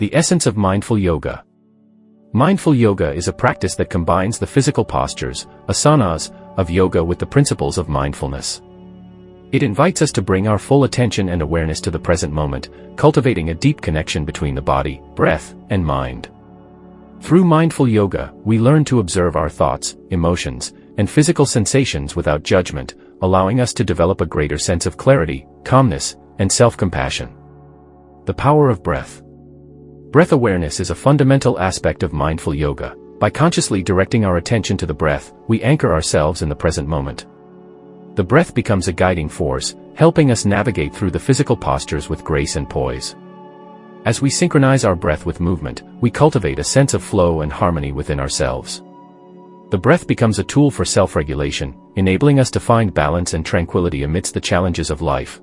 The essence of mindful yoga. Mindful yoga is a practice that combines the physical postures, asanas, of yoga with the principles of mindfulness. It invites us to bring our full attention and awareness to the present moment, cultivating a deep connection between the body, breath, and mind. Through mindful yoga, we learn to observe our thoughts, emotions, and physical sensations without judgment, allowing us to develop a greater sense of clarity, calmness, and self-compassion. The power of breath. Breath awareness is a fundamental aspect of mindful yoga. By consciously directing our attention to the breath, we anchor ourselves in the present moment. The breath becomes a guiding force, helping us navigate through the physical postures with grace and poise. As we synchronize our breath with movement, we cultivate a sense of flow and harmony within ourselves. The breath becomes a tool for self-regulation, enabling us to find balance and tranquility amidst the challenges of life.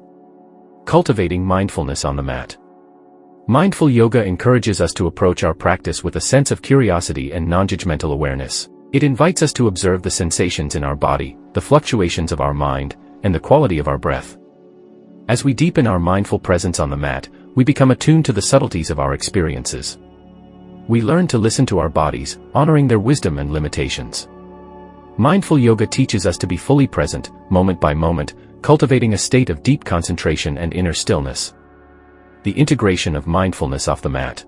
Cultivating mindfulness on the mat. Mindful yoga encourages us to approach our practice with a sense of curiosity and non-judgmental awareness. It invites us to observe the sensations in our body, the fluctuations of our mind, and the quality of our breath. As we deepen our mindful presence on the mat, we become attuned to the subtleties of our experiences. We learn to listen to our bodies, honoring their wisdom and limitations. Mindful yoga teaches us to be fully present, moment by moment, cultivating a state of deep concentration and inner stillness. The integration of mindfulness off the mat.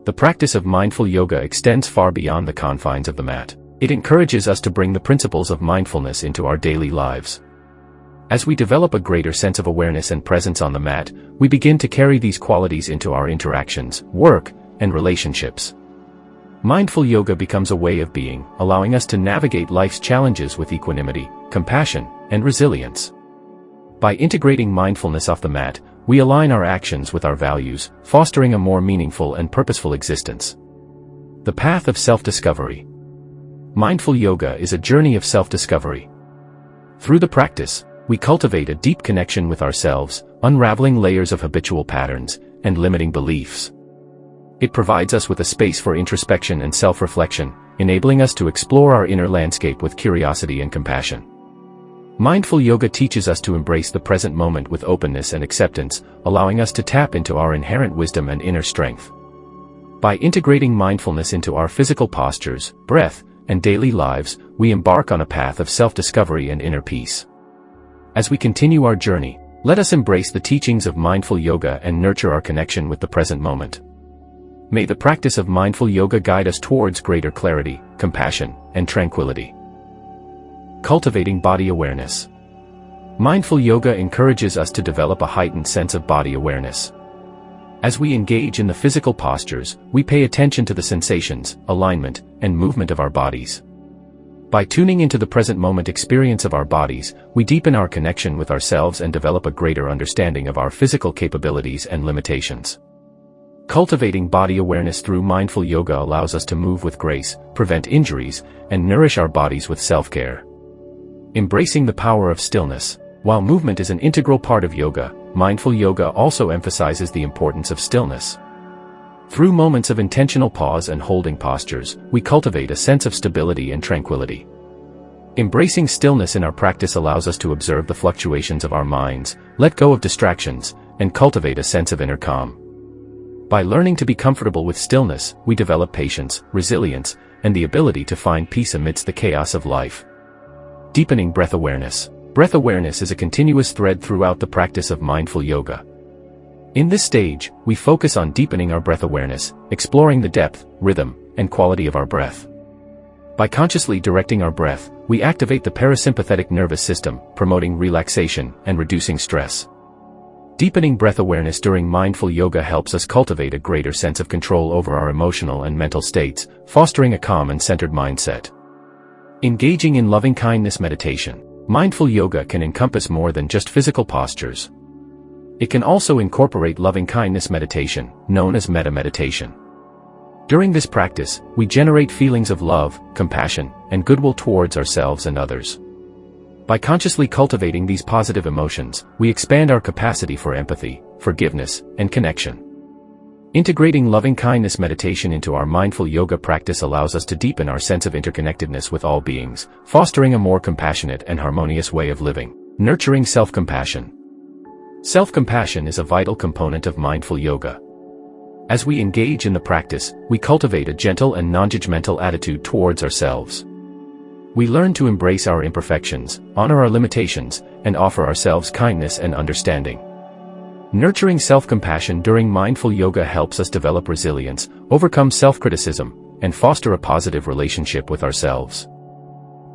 The practice of mindful yoga extends far beyond the confines of the mat. It encourages us to bring the principles of mindfulness into our daily lives. As we develop a greater sense of awareness and presence on the mat, we begin to carry these qualities into our interactions, work, and relationships. Mindful yoga becomes a way of being, allowing us to navigate life's challenges with equanimity, compassion, and resilience. By integrating mindfulness off the mat, we align our actions with our values, fostering a more meaningful and purposeful existence. The path of self-discovery. Mindful yoga is a journey of self-discovery. Through the practice, we cultivate a deep connection with ourselves, unraveling layers of habitual patterns and limiting beliefs. It provides us with a space for introspection and self-reflection, enabling us to explore our inner landscape with curiosity and compassion. Mindful yoga teaches us to embrace the present moment with openness and acceptance, allowing us to tap into our inherent wisdom and inner strength. By integrating mindfulness into our physical postures, breath, and daily lives, we embark on a path of self-discovery and inner peace. As we continue our journey, let us embrace the teachings of mindful yoga and nurture our connection with the present moment. May the practice of mindful yoga guide us towards greater clarity, compassion, and tranquility. Cultivating body awareness. Mindful yoga encourages us to develop a heightened sense of body awareness. As we engage in the physical postures, we pay attention to the sensations, alignment, and movement of our bodies. By tuning into the present moment experience of our bodies, we deepen our connection with ourselves and develop a greater understanding of our physical capabilities and limitations. Cultivating body awareness through mindful yoga allows us to move with grace, prevent injuries, and nourish our bodies with self-care. Embracing the power of stillness. While movement is an integral part of yoga, mindful yoga also emphasizes the importance of stillness. Through moments of intentional pause and holding postures, we cultivate a sense of stability and tranquility. Embracing stillness in our practice allows us to observe the fluctuations of our minds, let go of distractions, and cultivate a sense of inner calm. By learning to be comfortable with stillness, we develop patience, resilience, and the ability to find peace amidst the chaos of life. Deepening breath awareness. Breath awareness is a continuous thread throughout the practice of mindful yoga. In this stage, we focus on deepening our breath awareness, exploring the depth, rhythm, and quality of our breath. By consciously directing our breath, we activate the parasympathetic nervous system, promoting relaxation and reducing stress. Deepening breath awareness during mindful yoga helps us cultivate a greater sense of control over our emotional and mental states, fostering a calm and centered mindset. Engaging in loving-kindness meditation. Mindful yoga can encompass more than just physical postures. It can also incorporate loving-kindness meditation, known as metta meditation. During this practice, we generate feelings of love, compassion, and goodwill towards ourselves and others. By consciously cultivating these positive emotions, we expand our capacity for empathy, forgiveness, and connection. Integrating loving-kindness meditation into our mindful yoga practice allows us to deepen our sense of interconnectedness with all beings, fostering a more compassionate and harmonious way of living. Nurturing self-compassion. Self-compassion is a vital component of mindful yoga. As we engage in the practice, we cultivate a gentle and non-judgmental attitude towards ourselves. We learn to embrace our imperfections, honor our limitations, and offer ourselves kindness and understanding. Nurturing self-compassion during mindful yoga helps us develop resilience, overcome self-criticism, and foster a positive relationship with ourselves.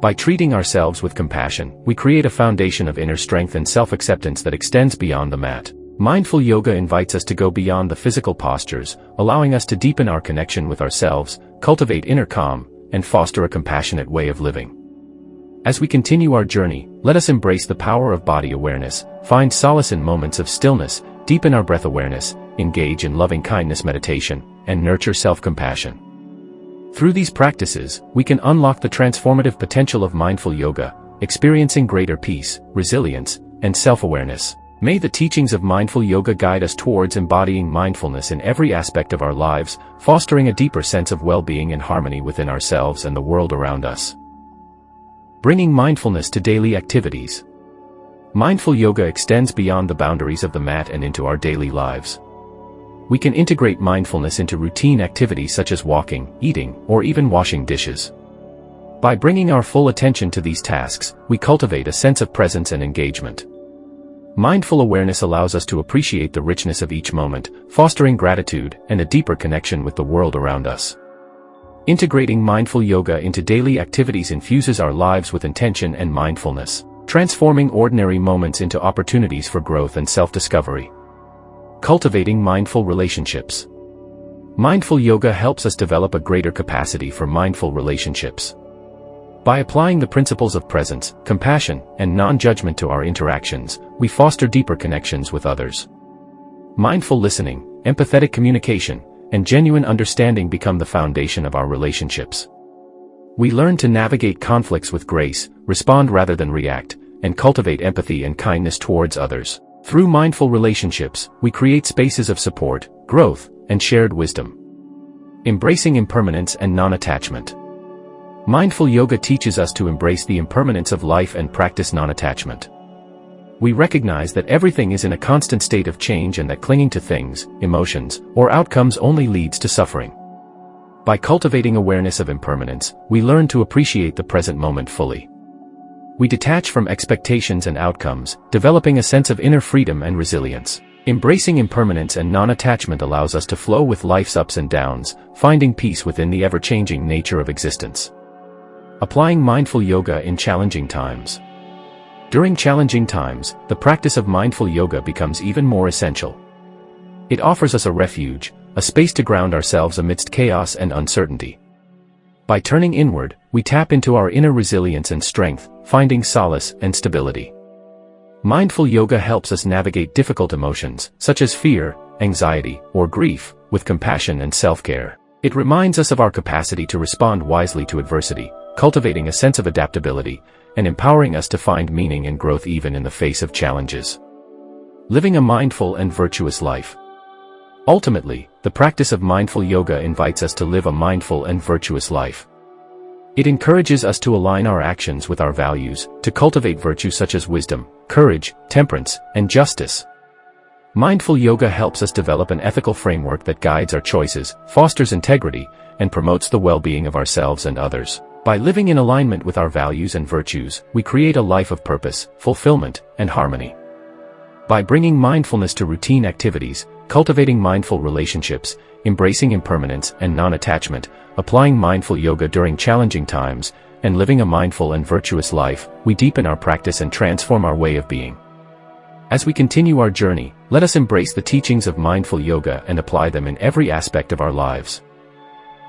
By treating ourselves with compassion, we create a foundation of inner strength and self-acceptance that extends beyond the mat. Mindful yoga invites us to go beyond the physical postures, allowing us to deepen our connection with ourselves, cultivate inner calm, and foster a compassionate way of living. As we continue our journey, let us embrace the power of body awareness, find solace in moments of stillness, deepen our breath awareness, engage in loving-kindness meditation, and nurture self-compassion. Through these practices, we can unlock the transformative potential of mindful yoga, experiencing greater peace, resilience, and self-awareness. May the teachings of mindful yoga guide us towards embodying mindfulness in every aspect of our lives, fostering a deeper sense of well-being and harmony within ourselves and the world around us. Bringing mindfulness to daily activities. Mindful yoga extends beyond the boundaries of the mat and into our daily lives. We can integrate mindfulness into routine activities such as walking, eating, or even washing dishes. By bringing our full attention to these tasks, we cultivate a sense of presence and engagement. Mindful awareness allows us to appreciate the richness of each moment, fostering gratitude and a deeper connection with the world around us. Integrating mindful yoga into daily activities infuses our lives with intention and mindfulness, transforming ordinary moments into opportunities for growth and self-discovery. Cultivating mindful relationships. Mindful yoga helps us develop a greater capacity for mindful relationships. By applying the principles of presence, compassion, and non-judgment to our interactions, we foster deeper connections with others. Mindful listening, empathetic communication, and genuine understanding become the foundation of our relationships. We learn to navigate conflicts with grace, respond rather than react, and cultivate empathy and kindness towards others. Through mindful relationships, we create spaces of support, growth, and shared wisdom. Embracing impermanence and non-attachment. Mindful yoga teaches us to embrace the impermanence of life and practice non-attachment. We recognize that everything is in a constant state of change and that clinging to things, emotions, or outcomes only leads to suffering. By cultivating awareness of impermanence, we learn to appreciate the present moment fully. We detach from expectations and outcomes, developing a sense of inner freedom and resilience. Embracing impermanence and non-attachment allows us to flow with life's ups and downs, finding peace within the ever-changing nature of existence. Applying mindful yoga in challenging times. During challenging times, the practice of mindful yoga becomes even more essential. It offers us a refuge, a space to ground ourselves amidst chaos and uncertainty. By turning inward, we tap into our inner resilience and strength, finding solace and stability. Mindful yoga helps us navigate difficult emotions, such as fear, anxiety, or grief, with compassion and self-care. It reminds us of our capacity to respond wisely to adversity, cultivating a sense of adaptability, and empowering us to find meaning and growth even in the face of challenges. Living a mindful and virtuous life. Ultimately, the practice of mindful yoga invites us to live a mindful and virtuous life. It encourages us to align our actions with our values, to cultivate virtues such as wisdom, courage, temperance, and justice. Mindful yoga helps us develop an ethical framework that guides our choices, fosters integrity, and promotes the well-being of ourselves and others. By living in alignment with our values and virtues, we create a life of purpose, fulfillment, and harmony. By bringing mindfulness to routine activities, cultivating mindful relationships, embracing impermanence and non-attachment, applying mindful yoga during challenging times, and living a mindful and virtuous life, we deepen our practice and transform our way of being. As we continue our journey, let us embrace the teachings of mindful yoga and apply them in every aspect of our lives.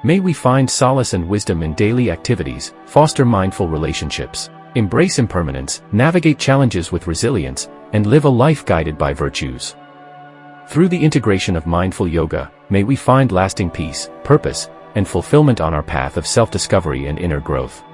May we find solace and wisdom in daily activities, foster mindful relationships, embrace impermanence, navigate challenges with resilience, and live a life guided by virtues. Through the integration of mindful yoga, may we find lasting peace, purpose, and fulfillment on our path of self-discovery and inner growth.